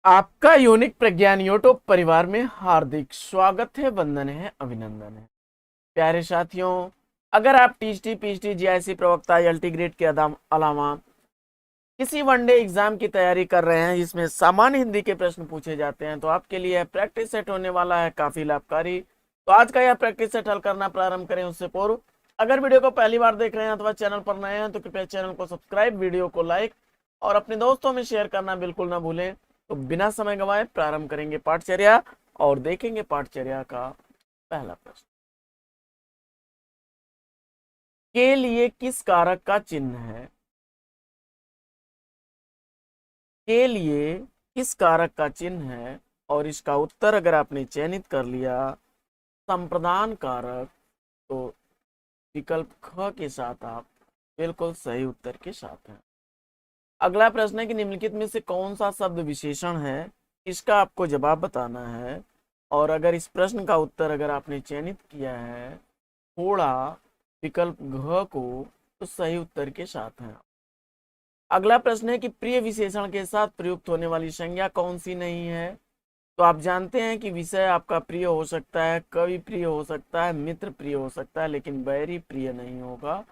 आपका यूनिक प्रज्ञान यूट्यूब परिवार में हार्दिक स्वागत है, वंदन है, अभिनंदन है। प्यारे साथियों, अगर आप टीएसटी, पीएचडी, जीआईसी प्रवक्ता, एलटी ग्रेड के अलावा किसी वनडे एग्जाम की तैयारी कर रहे हैं जिसमें सामान्य हिंदी के प्रश्न पूछे जाते हैं, तो आपके लिए प्रैक्टिस सेट होने वाला है काफी लाभकारी। तो आज का यह प्रैक्टिस सेट हल करना प्रारंभ करें उससे पूर्व अगर वीडियो को पहली बार देख रहे हैं अथवा चैनल पर नए हैं तो कृपया चैनल को सब्सक्राइब, वीडियो को लाइक और अपने दोस्तों में शेयर करना बिल्कुल ना भूलें। तो बिना समय गंवाए प्रारंभ करेंगे पाठचर्या और देखेंगे पाठचर्या का पहला प्रश्न। के लिए किस कारक का चिन्ह है? के लिए किस कारक का चिन्ह है? और इसका उत्तर अगर आपने चयनित कर लिया संप्रदान कारक, तो विकल्प ख के साथ आप बिल्कुल सही उत्तर के साथ हैं। अगला प्रश्न है कि निम्नलिखित में से कौन सा शब्द विशेषण है? इसका आपको जवाब बताना है। और अगर इस प्रश्न का उत्तर अगर आपने चयनित किया है थोड़ा विकल्प घ को, तो सही उत्तर के साथ हैं। अगला प्रश्न है कि प्रिय विशेषण के साथ प्रयुक्त होने वाली संज्ञा कौन सी नहीं है? तो आप जानते हैं कि विषय आपका प्रिय हो सकता है, कवि प्रिय हो सकता है, मित्र प्रिय हो सकता है, लेकिन बैरी प्रिय नहीं होगा।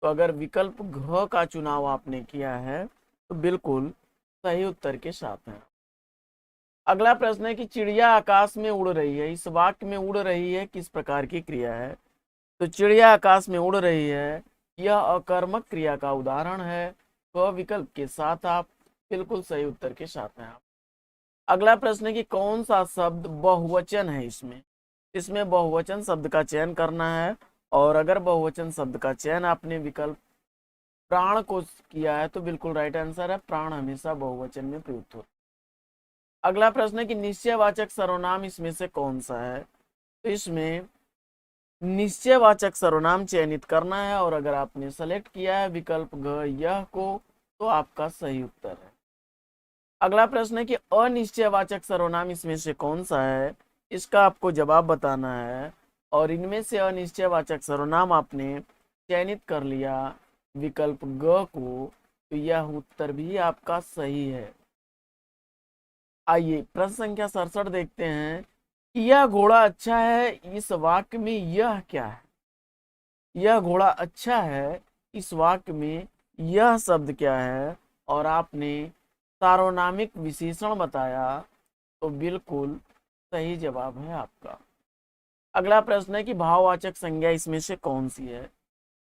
तो अगर विकल्प घ का चुनाव आपने किया है तो बिल्कुल सही उत्तर के साथ हैं। अगला प्रश्न है कि चिड़िया आकाश में उड़ रही है, इस वाक्य में उड़ रही है किस प्रकार की क्रिया है? तो चिड़िया आकाश में उड़ रही है, यह अकर्मक क्रिया का उदाहरण है। क विकल्प के साथ आप बिल्कुल सही उत्तर के साथ हैं। अगला प्रश्न है कि कौन सा शब्द बहुवचन है? इसमें बहुवचन शब्द का चयन करना है। और अगर बहुवचन शब्द का चयन आपने विकल्प प्राण को किया है तो बिल्कुल राइट आंसर है, प्राण हमेशा बहुवचन में प्रयुक्त होता है। अगला प्रश्न है कि निश्चयवाचक सर्वनाम इसमें से कौन सा है? तो इसमें निश्चयवाचक सर्वनाम चयनित करना है और अगर आपने सेलेक्ट किया है विकल्प ग यह को, तो आपका सही उत्तर है। अगला प्रश्न है कि अनिश्चयवाचक सर्वनाम इसमें से कौन सा है? इसका आपको जवाब बताना है। और इनमें से अनिश्चयवाचक सर्वनाम आपने चयनित कर लिया विकल्प ग को, तो यह उत्तर भी आपका सही है। आइए प्रश्न संख्या 67 देखते हैं कि यह घोड़ा अच्छा है, इस वाक्य में यह क्या है? यह घोड़ा अच्छा है, इस वाक्य में यह शब्द क्या है? और आपने सार्वनामिक विशेषण बताया, तो बिल्कुल सही जवाब है आपका। अगला प्रश्न है कि भाववाचक संज्ञा इसमें से कौन सी है?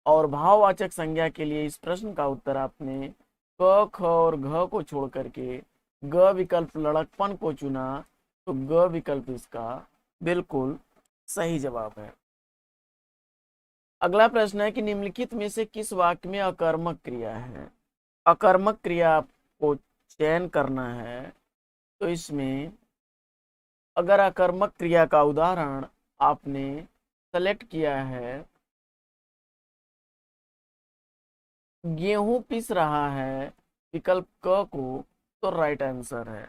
और भाववाचक संज्ञा के लिए इस प्रश्न का उत्तर आपने क, ख और घ को छोड़ करके ग विकल्प लड़कपन को चुना, तो ग विकल्प इसका बिल्कुल सही जवाब है। अगला प्रश्न है कि निम्नलिखित में से किस वाक्य में अकर्मक क्रिया है? अकर्मक क्रिया आपको चयन करना है। तो इसमें अगर अकर्मक क्रिया का उदाहरण आपने सेलेक्ट किया है गेहूं पिस रहा है विकल्प क को, तो राइट आंसर है।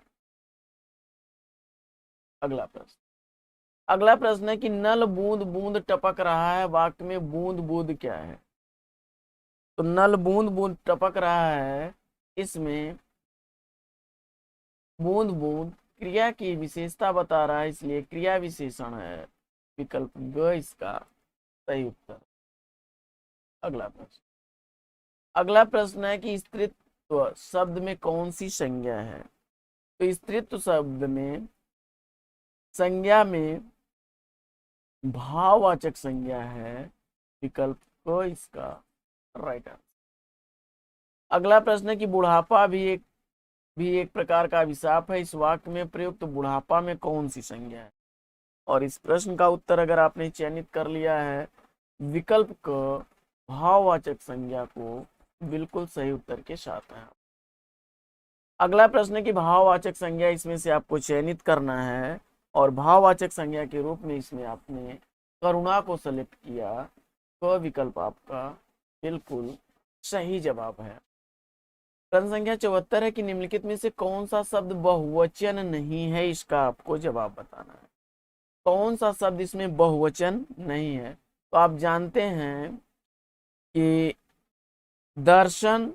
अगला प्रश्न है कि नल बूंद बूंद टपक रहा है, वाक्य में बूंद बूंद क्या है? तो नल बूंद बूंद टपक रहा है, इसमें बूंद बूंद क्रिया की विशेषता बता रहा है, इसलिए क्रिया विशेषण है, विकल्प ग इसका सही उत्तर। अगला प्रश्न है कि स्त्रीत्व शब्द में कौन सी संज्ञा है? तो स्त्रीत्व शब्द में संज्ञा में भाववाचक संज्ञा है, विकल्प क इसका राइट आंसर। अगला प्रश्न है कि बुढ़ापा भी एक प्रकार का अभिशाप है, इस वाक्य में प्रयुक्त बुढ़ापा में कौन सी संज्ञा है? और इस प्रश्न का उत्तर अगर आपने चयनित कर लिया है विकल्प क भाववाचक संज्ञा को, बिल्कुल सही उत्तर के साथ है। अगला प्रश्न है कि भाववाचक संज्ञा इसमें से आपको चयनित करना है और भाववाचक संज्ञा के रूप में इसमें आपने करुणा को सेलेक्ट किया, क विकल्प आपका बिल्कुल सही जवाब है। प्रश्न संख्या 74 है कि निम्नलिखित में से कौन सा शब्द बहुवचन नहीं है? इसका आपको जवाब बताना है। कौन सा शब्द इसमें बहुवचन नहीं है? तो आप जानते हैं कि दर्शन,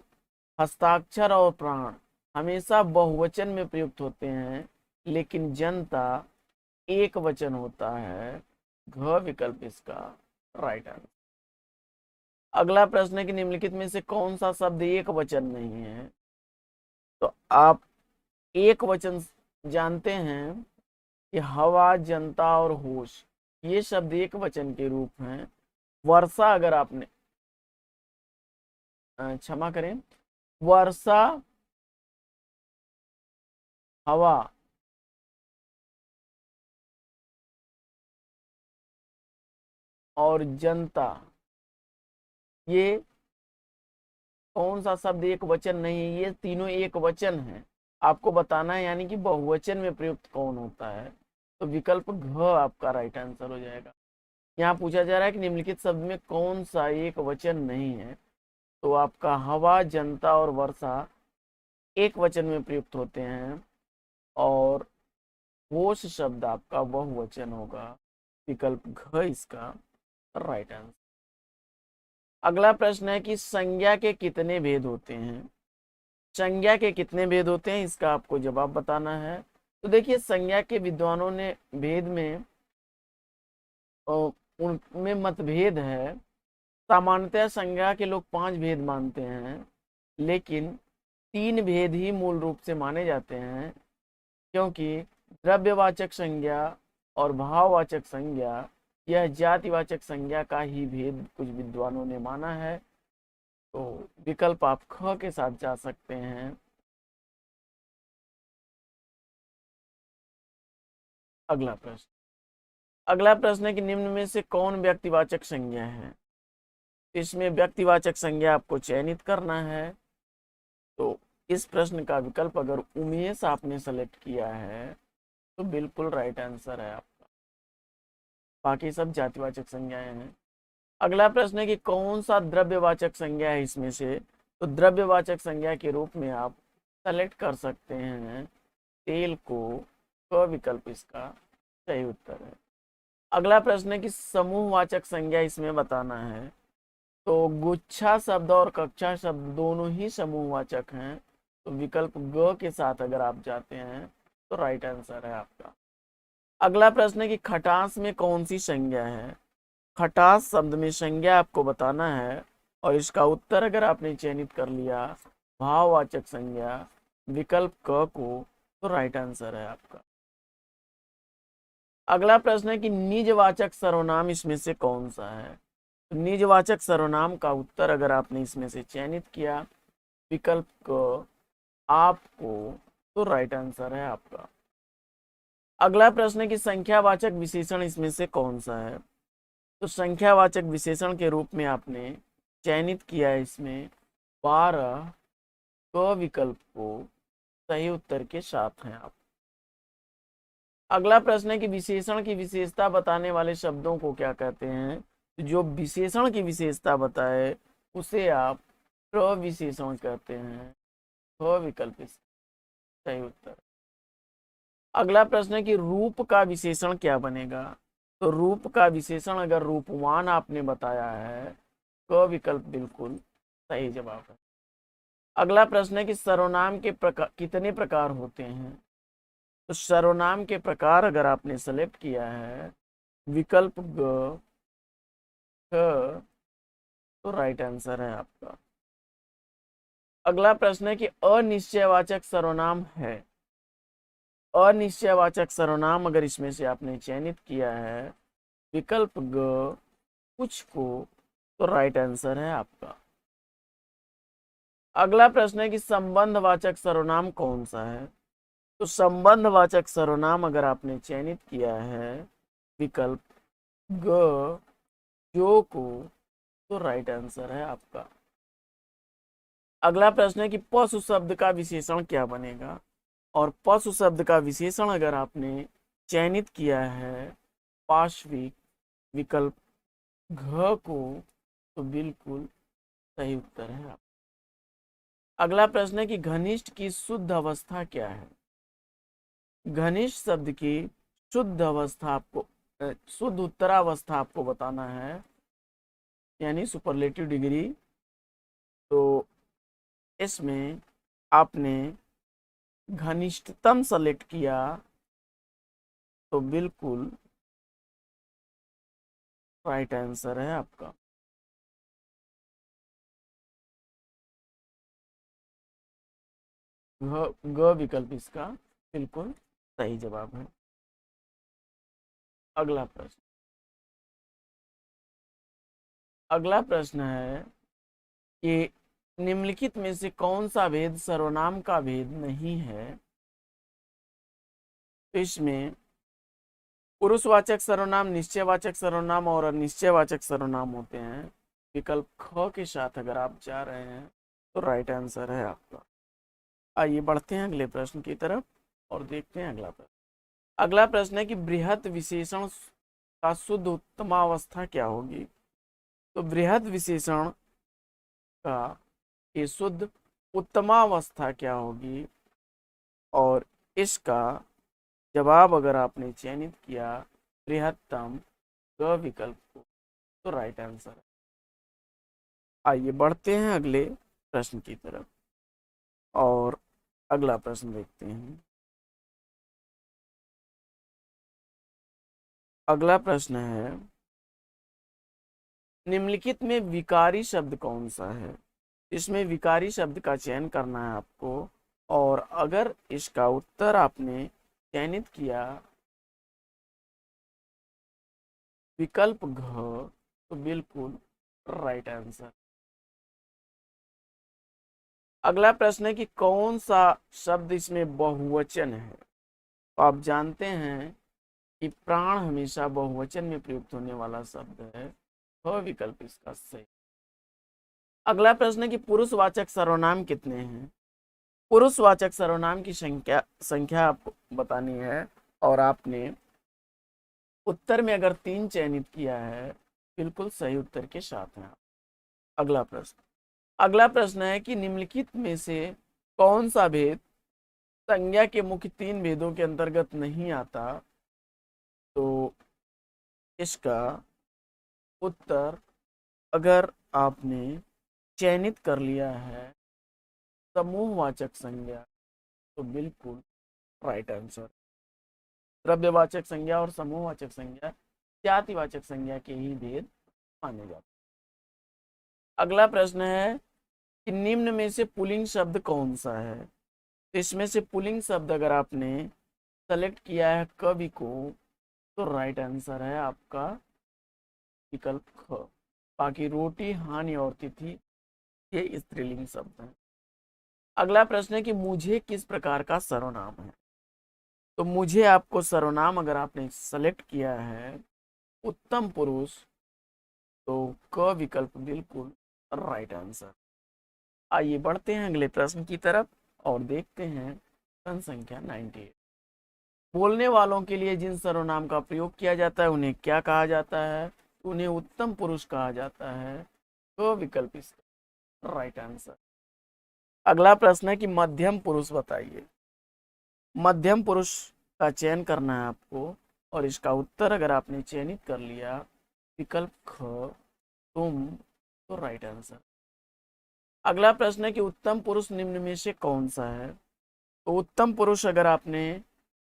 हस्ताक्षर और प्राण हमेशा बहुवचन में प्रयुक्त होते हैं, लेकिन जनता एक वचन होता है। घ विकल्प इसका राइट आंसर। अगला प्रश्न है कि निम्नलिखित में से कौन सा शब्द एक वचन नहीं है। तो आप एक वचन जानते हैं कि हवा, जनता और होश, ये शब्द एक वचन के रूप हैं। वर्षा, अगर आपने क्षमा करें, वर्षा, हवा और जनता, ये कौन सा शब्द एक वचन नहीं है। ये तीनों एक वचन है, आपको बताना है, यानी कि बहुवचन में प्रयुक्त कौन होता है। तो विकल्प घ आपका राइट आंसर हो जाएगा। यहाँ पूछा जा रहा है कि निम्नलिखित शब्द में कौन सा एक वचन नहीं है। तो आपका हवा, जनता और वर्षा एक वचन में प्रयुक्त होते हैं, और होश शब्द आपका बहुवचन होगा। विकल्प घ इसका राइट आंसर। अगला प्रश्न है कि संज्ञा के कितने भेद होते हैं। संज्ञा के कितने भेद होते हैं, इसका आपको जवाब बताना है। तो देखिए, संज्ञा के विद्वानों ने भेद में उनमें मतभेद है। सामान्यतः संज्ञा के लोग 5 भेद मानते हैं, लेकिन 3 भेद ही मूल रूप से माने जाते हैं, क्योंकि द्रव्यवाचक संज्ञा और भाववाचक संज्ञा, यह जातिवाचक संज्ञा का ही भेद कुछ विद्वानों ने माना है। तो विकल्प आप ख के साथ जा सकते हैं। अगला प्रश्न है कि निम्न में से कौन व्यक्तिवाचक संज्ञा है। इसमें व्यक्तिवाचक संज्ञा आपको चयनित करना है। तो इस प्रश्न का विकल्प अगर उमेश आपने सेलेक्ट किया है तो बिल्कुल राइट आंसर है आपका। बाकी सब जातिवाचक संज्ञाएं हैं। अगला प्रश्न है कि कौन सा द्रव्यवाचक संज्ञा है इसमें से। तो द्रव्यवाचक संज्ञा के रूप में आप सेलेक्ट कर सकते हैं तेल को। तो विकल्प इसका सही उत्तर है। अगला प्रश्न है कि समूहवाचक संज्ञा इसमें बताना है। तो गुच्छा शब्द और कक्षा शब्द दोनों ही समूहवाचक हैं। तो विकल्प ग के साथ अगर आप जाते हैं तो राइट आंसर है आपका। अगला प्रश्न है कि खटास में कौन सी संज्ञा है। खटास शब्द में संज्ञा आपको बताना है, और इसका उत्तर अगर आपने चयनित कर लिया भाववाचक संज्ञा, विकल्प क को, तो राइट आंसर है आपका। अगला प्रश्न है कि निजवाचक सर्वनाम इसमें से कौन सा है। तो निजवाचक सर्वनाम का उत्तर अगर आपने इसमें से चयनित किया विकल्प क आपको, तो राइट आंसर है आपका। अगला प्रश्न है कि संख्यावाचक विशेषण इसमें से कौन सा है। तो संख्यावाचक विशेषण के रूप में आपने चयनित किया है इसमें 12 क विकल्प को, सही उत्तर के साथ हैं आप। अगला प्रश्न है कि विशेषण की विशेषता बताने वाले शब्दों को क्या कहते हैं। जो विशेषण की विशेषता बताए उसे आप प्रविशेषण कहते हैं। विकल्प सही उत्तर। अगला प्रश्न है कि रूप का विशेषण क्या बनेगा। तो रूप का विशेषण अगर रूपवान आपने बताया है तो विकल्प बिल्कुल सही जवाब है। अगला प्रश्न है कि सर्वनाम के कितने प्रकार होते हैं। तो सर्वनाम के प्रकार अगर आपने सेलेक्ट किया है विकल्प ग, तो राइट आंसर है आपका। अगला प्रश्न है कि अनिश्चयवाचक सर्वनाम है। अनिश्चयवाचक सर्वनाम अगर इसमें से आपने चयनित किया है विकल्प ग, कुछ को, तो राइट आंसर है आपका। अगला प्रश्न है कि संबंधवाचक सर्वनाम कौन सा है। तो संबंधवाचक सर्वनाम अगर आपने चयनित किया है विकल्प ग, जो को, तो राइट आंसर है आपका। अगला प्रश्न है कि पशु शब्द का विशेषण क्या बनेगा। और पशु शब्द का विशेषण अगर आपने चयनित किया है पार्श्विक, विकल्प घ को, तो बिल्कुल सही उत्तर है आप। अगला प्रश्न है कि घनिष्ठ की शुद्ध अवस्था क्या है। घनिष्ठ शब्द की शुद्ध अवस्था आपको शुद्ध उत्तरावस्था आपको बताना है, यानी सुपरलेटिव डिग्री। तो इसमें आपने घनिष्ठतम सेलेक्ट किया तो बिल्कुल राइट आंसर है आपका। ग विकल्प इसका बिल्कुल सही जवाब है। अगला प्रश्न, अगला प्रश्न है कि निम्नलिखित में से कौन सा भेद सर्वनाम का भेद नहीं है। तो इसमें पुरुषवाचक सर्वनाम, निश्चयवाचक सर्वनाम और अनिश्चयवाचक सर्वनाम होते हैं। विकल्प ख के साथ अगर आप जा रहे हैं तो राइट आंसर है आपका। आइए बढ़ते हैं अगले प्रश्न की तरफ और देखते हैं अगला प्रश्न। अगला प्रश्न है कि बृहत विशेषण का शुद्ध उत्तमावस्था क्या होगी। तो बृहत विशेषण का ये शुद्ध उत्तमावस्था क्या होगी, और इसका जवाब अगर आपने चयनित किया बृहत्तम ग विकल्प को तो राइट आंसर है। आइए बढ़ते हैं अगले प्रश्न की तरफ और अगला प्रश्न देखते हैं। अगला प्रश्न है निम्नलिखित में विकारी शब्द कौन सा है। इसमें विकारी शब्द का चयन करना है आपको, और अगर इसका उत्तर आपने चयनित किया विकल्प घ तो बिल्कुल राइट आंसर। अगला प्रश्न है कि कौन सा शब्द इसमें बहुवचन है। तो आप जानते हैं कि प्राण हमेशा बहुवचन में प्रयुक्त होने वाला शब्द है, ख विकल्प इसका सही। अगला प्रश्न है कि पुरुषवाचक सर्वनाम कितने हैं। पुरुषवाचक सर्वनाम की संख्या आपको बतानी है, और आपने उत्तर में अगर 3 चयनित किया है बिल्कुल सही उत्तर के साथ हैं। अगला प्रश्न, अगला प्रश्न है कि निम्नलिखित में से कौन सा भेद संज्ञा के मुख्य 3 भेदों के अंतर्गत नहीं आता। तो इसका उत्तर अगर आपने चयनित कर लिया है समूहवाचक संज्ञा तो बिल्कुल राइट आंसर। द्रव्यवाचक संज्ञा और समूहवाचक संज्ञा जातिवाचक संज्ञा के ही भेद माने जाते। अगला प्रश्न है कि निम्न में से पुल्लिंग शब्द कौन सा है। तो इसमें से पुल्लिंग शब्द अगर आपने सेलेक्ट किया है कवि को तो राइट आंसर है आपका विकल्प ख। बाकी रोटी, हानि और तिथि ये स्त्रीलिंग शब्द हैं। अगला प्रश्न है कि मुझे किस प्रकार का सर्वनाम है। तो मुझे आपको सर्वनाम अगर आपने सेलेक्ट किया है उत्तम पुरुष तो क विकल्प बिल्कुल राइट आंसर। आइए बढ़ते हैं अगले प्रश्न की तरफ और देखते हैं प्रश्न संख्या 98। बोलने वालों के लिए जिन सर्वनाम का प्रयोग किया जाता है उन्हें क्या कहा जाता है। उन्हें उत्तम पुरुष कहा जाता है, क विकल्प इसका राइट आंसर। अगला प्रश्न है कि मध्यम पुरुष बताइए। मध्यम पुरुष का चयन करना है आपको, और इसका उत्तर अगर आपने चयनित कर लिया विकल्प ख तुम तो राइट आंसर। अगला प्रश्न है कि उत्तम पुरुष निम्न में से कौन सा है। तो उत्तम पुरुष अगर आपने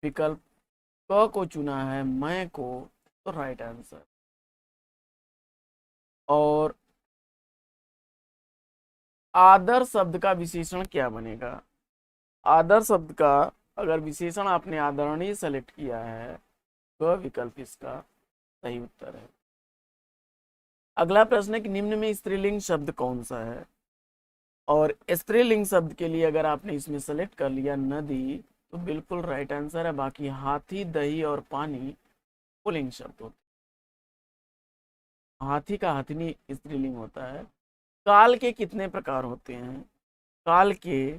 विकल्प क को चुना है मैं को तो राइट आंसर। और आदर शब्द का विशेषण क्या बनेगा। आदर शब्द का अगर विशेषण आपने आदरणीय सेलेक्ट किया है तो विकल्प इसका सही उत्तर है। अगला प्रश्न है कि निम्न में स्त्रीलिंग शब्द कौन सा है। और स्त्रीलिंग शब्द के लिए अगर आपने इसमें सेलेक्ट कर लिया नदी तो बिल्कुल राइट आंसर है। बाकी हाथी, दही और पानी पुल्लिंग शब्द होते हैं। हाथी का हथनी स्त्रीलिंग होता है। काल के कितने प्रकार होते हैं। काल के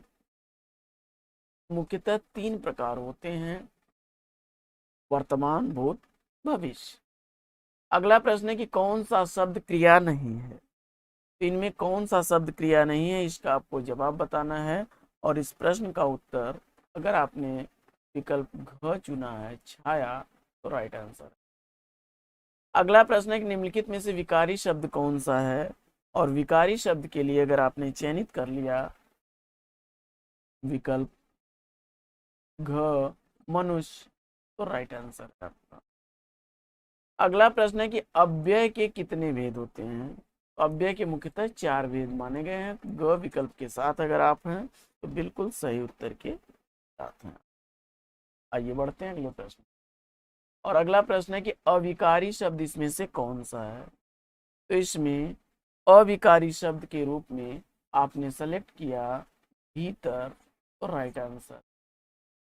मुख्यतः 3 प्रकार होते हैं, वर्तमान, भूत, भविष्य। अगला प्रश्न है कि कौन सा शब्द क्रिया नहीं है। तो इनमें कौन सा शब्द क्रिया नहीं है इसका आपको जवाब बताना है, और इस प्रश्न का उत्तर अगर आपने विकल्प घ चुना है छाया तो राइट आंसर। अगला प्रश्न है कि निम्नलिखित में से विकारी शब्द कौन सा है। और विकारी शब्द के लिए अगर आपने चयनित कर लिया विकल्प घ मनुष्य, तो राइट आंसर है आपका। अगला प्रश्न है कि अव्यय के कितने भेद होते हैं? अव्यय के मुख्यतः 4 भेद माने गए हैं। ग विकल्प के साथ अगर आप हैं तो बिल्कुल सही उत्तर के साथ हैं। आइए बढ़ते हैं अगले प्रश्न। और अगला प्रश्न है कि अविकारी शब्द इसमें से कौन सा है? तो इसमें अविकारी शब्द के रूप में आपने सेलेक्ट किया भीतर, तो राइट आंसर।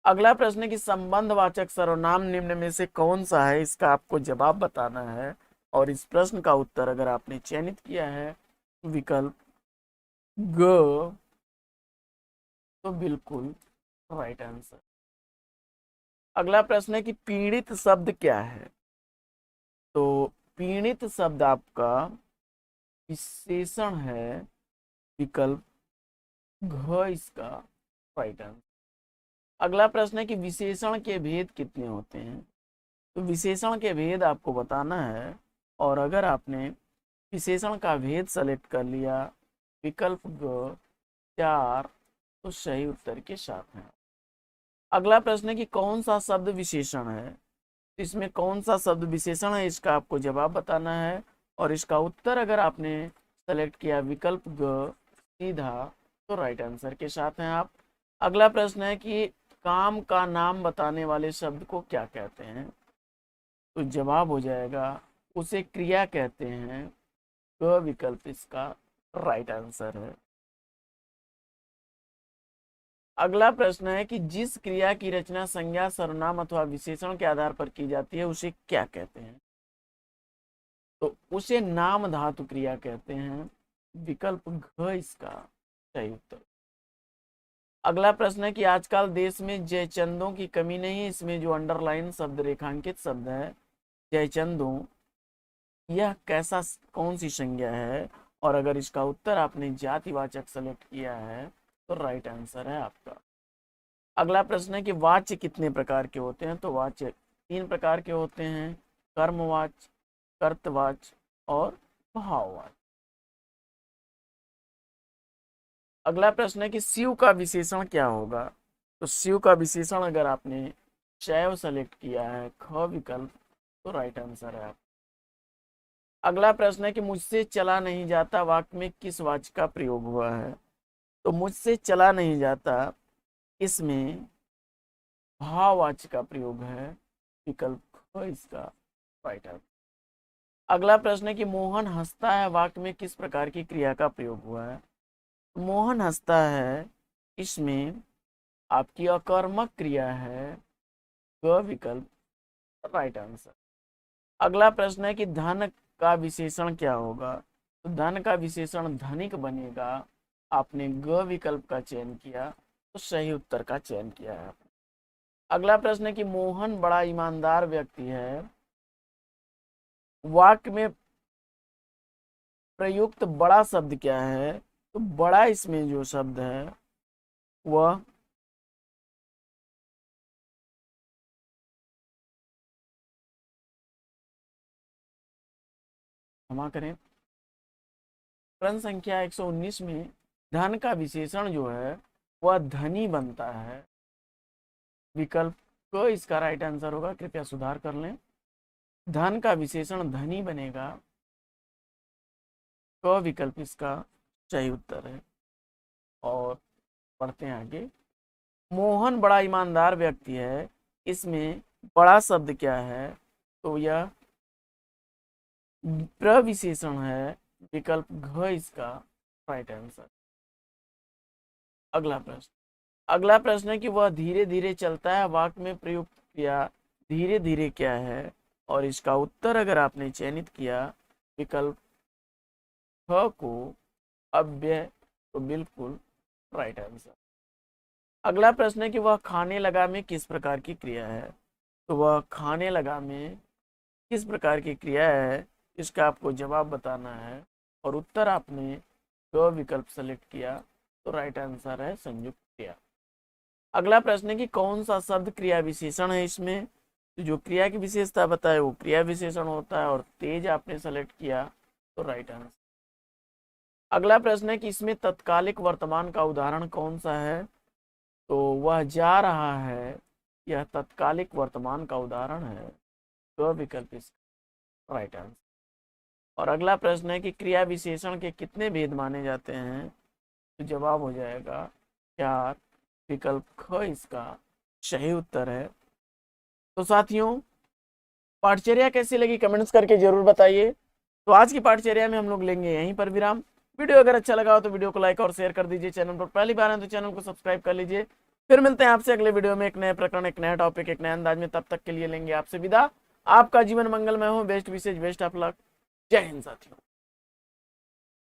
अगला प्रश्न है कि संबंधवाचक सर्वनाम निम्न में से कौन सा है? इसका आपको जवाब बताना है और इस प्रश्न का उत्तर अगर आपने चयनित किया है विकल्प ग, तो बिल्कुल राइट आंसर। अगला प्रश्न है कि पीड़ित शब्द क्या है? तो पीड़ित शब्द आपका विशेषण है, विकल्प घ इसका राइट आंसर। अगला प्रश्न है कि विशेषण के भेद कितने होते हैं? तो विशेषण के भेद आपको बताना है और अगर आपने विशेषण का भेद सेलेक्ट कर लिया विकल्प ग 4, तो सही उत्तर के साथ है। अगला प्रश्न है कि कौन सा शब्द विशेषण है? इसमें कौन सा शब्द विशेषण है इसका आपको जवाब बताना है और इसका उत्तर अगर आपने सेलेक्ट किया विकल्प ग सीधा, तो राइट आंसर के साथ हैं आप। अगला प्रश्न है कि काम का नाम बताने वाले शब्द को क्या कहते हैं? तो जवाब हो जाएगा उसे क्रिया कहते हैं। ग विकल्प इसका राइट आंसर है। अगला प्रश्न है कि जिस क्रिया की रचना संज्ञा सर्वनाम अथवा विशेषण के आधार पर की जाती है उसे क्या कहते हैं? तो उसे नाम धातु क्रिया कहते हैं। विकल्प घ इसका सही उत्तर। अगला प्रश्न है कि आजकल देश में जयचंदों की कमी नहीं है। इसमें जो अंडरलाइन शब्द रेखांकित शब्द है जयचंदों, यह कैसा कौन सी संज्ञा है? और अगर इसका उत्तर आपने जातिवाचक सेलेक्ट किया है तो राइट आंसर है आपका। अगला प्रश्न है कि वाच्य कितने प्रकार के होते हैं? तो वाच्य 3 प्रकार के होते हैं, कर्मवाच्य, कर्तवाच्य और भाववाच्य। अगला प्रश्न है कि शिव का विशेषण क्या होगा? तो शिव का विशेषण अगर आपने शैव सेलेक्ट किया है ख विकल्प, तो राइट आंसर है आप। अगला प्रश्न है कि मुझसे चला नहीं जाता वाक्य में किस वाच्य का प्रयोग हुआ है? तो मुझसे चला नहीं जाता, इसमें भाववाच्य का प्रयोग है। विकल्प ख इसका राइट आंसर। अगला प्रश्न है कि मोहन हंसता है वाक्य में किस प्रकार की क्रिया का प्रयोग हुआ है? मोहन हंसता है, इसमें आपकी अकर्मक क्रिया है। ग विकल्प राइट आंसर। अगला प्रश्न है कि धन का विशेषण क्या होगा? तो धन का विशेषण धनिक बनेगा। आपने ग विकल्प का चयन किया तो सही उत्तर का चयन किया है। अगला प्रश्न है कि मोहन बड़ा ईमानदार व्यक्ति है, वाक्य में प्रयुक्त बड़ा शब्द क्या है? तो बड़ा इसमें जो शब्द है वह क्षमा करें, प्रश्न संख्या 119 में धन का विशेषण जो है वह धनी बनता है। विकल्प क इसका राइट आंसर होगा, कृपया सुधार कर लें। धन का विशेषण धनी बनेगा। क विकल्प इसका सही उत्तर है। और पढ़ते हैं आगे। मोहन बड़ा ईमानदार व्यक्ति है, इसमें बड़ा शब्द क्या है? तो यह प्रविशेषण है। विकल्प घ इसका राइट आंसर। अगला प्रश्न है कि वह धीरे धीरे चलता है, वाक्य में प्रयुक्त क्रिया धीरे धीरे क्या है? और इसका उत्तर अगर आपने चयनित किया विकल्प ख को अव्यय, तो बिल्कुल राइट आंसर। अगला प्रश्न है कि वह खाने लगा में किस प्रकार की क्रिया है? तो वह खाने लगा में किस प्रकार की क्रिया है इसका आपको जवाब बताना है और उत्तर आपने ग विकल्प सेलेक्ट किया तो राइट आंसर है संयुक्त क्रिया। अगला प्रश्न है कि कौन सा शब्द क्रिया विशेषण है? इसमें तो जो क्रिया की विशेषता बताए वो क्रिया विशेषण होता है और तेज आपने सेलेक्ट किया तो राइट आंसर। अगला प्रश्न है कि इसमें तत्कालिक वर्तमान का उदाहरण कौन सा है? तो वह जा रहा है, यह तत्कालिक वर्तमान का उदाहरण है। तो विकल्प इसका राइट आंसर। और अगला प्रश्न है कि क्रिया विशेषण के कितने भेद माने जाते हैं? तो जवाब हो जाएगा 4। विकल्प ख इसका सही उत्तर है। तो साथियों, पाठचर्या कैसी लगी कमेंट्स करके जरूर बताइए। तो आज की पाठचर्या में हम लोग लेंगे यहीं पर विराम। वीडियो अगर अच्छा लगा हो तो वीडियो को लाइक और शेयर कर दीजिए। चैनल पर पहली बार है तो चैनल को सब्सक्राइब कर लीजिए। फिर मिलते हैं आपसे अगले वीडियो में एक नए प्रकरण, एक नया टॉपिक, एक नए अंदाज में। तब तक के लिए लेंगे आपसे विदा। आपका जीवन मंगलमय हो। बेस्ट विशेष, बेस्ट ऑफ लक। जय हिंद साथियों।